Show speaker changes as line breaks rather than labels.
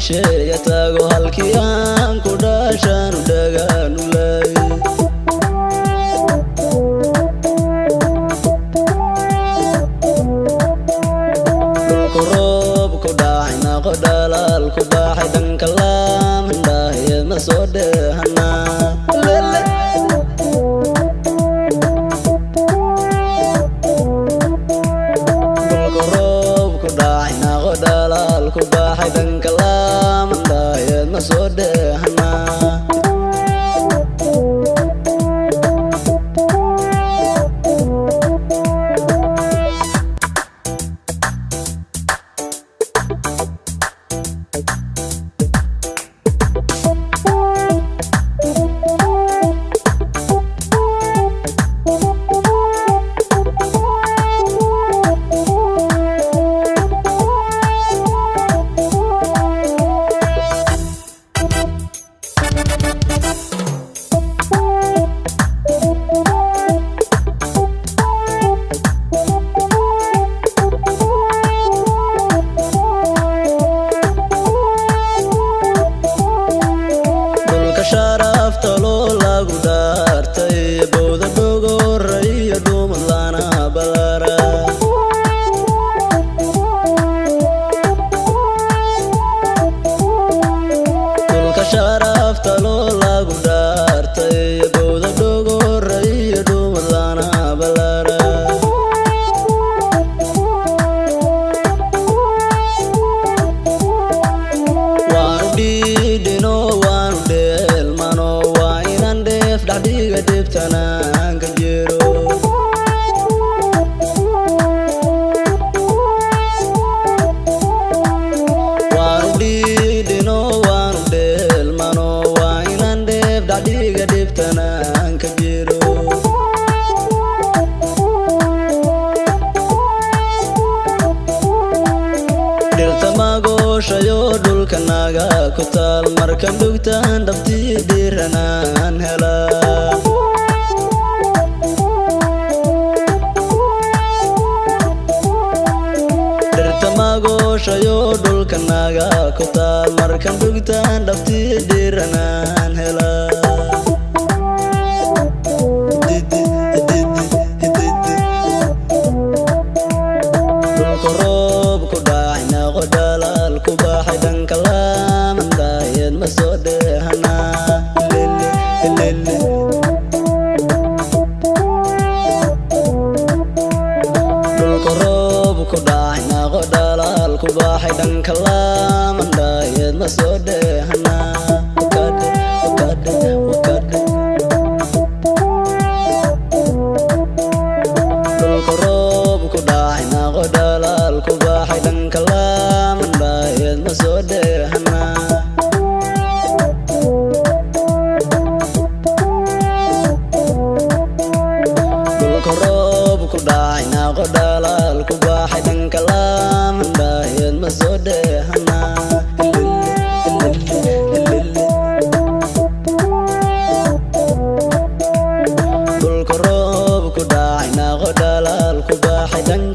shisheeya taago halkii aan ku dhashaan u dhagaanulay dhulku roob ku dhacay naaqo dhalaal ku baxay dhanka laamandhaahye ma soo dheehanaa dalal ku baxay dhanka laamandhaahye ma soo dheehanaa sharafta loo lagu dhaartay bowda dhogoraya dhumad lana balara dhulka sharafta loo lagu dhaartay bowda dhogoraya dhumad lana balara waanu dhiidhino waanu dheelmano waa inaan dheef dhaxdhiga dhibtanaan ka jiro waanu dhiidhino waanu dheelmano waa inaan dheef dhaxdhiga dhibtanaan ka jiro dhirta magooshayo dhulka naga ku taal markan dhugtaan dhabtii dhiiranaan helaa dhirta magooshayo dhulka naga ku taal markan dhugtaan dhabtii dhiiranaan helaa dhulku roob ku dhacay naaqo dhalaal ku baxay dhanka laamandhaahye ma soo dheehanaa dhulku roob ku dhacay naaqo dhalaal ku baxay dhanka laamandhaahye ma soo dheehanaa dhulku roob ku dhacay naaqo dhalaal ku baxay dhanka laamandhaahye ma soo dheehanaa dhulku roob ku dhacay naaqo dhalaal ku baxay dhanka laamandhaahye ma soo dheehanaa dhulku roob ku dhacay naaqo dhalaal ku baxay dhanka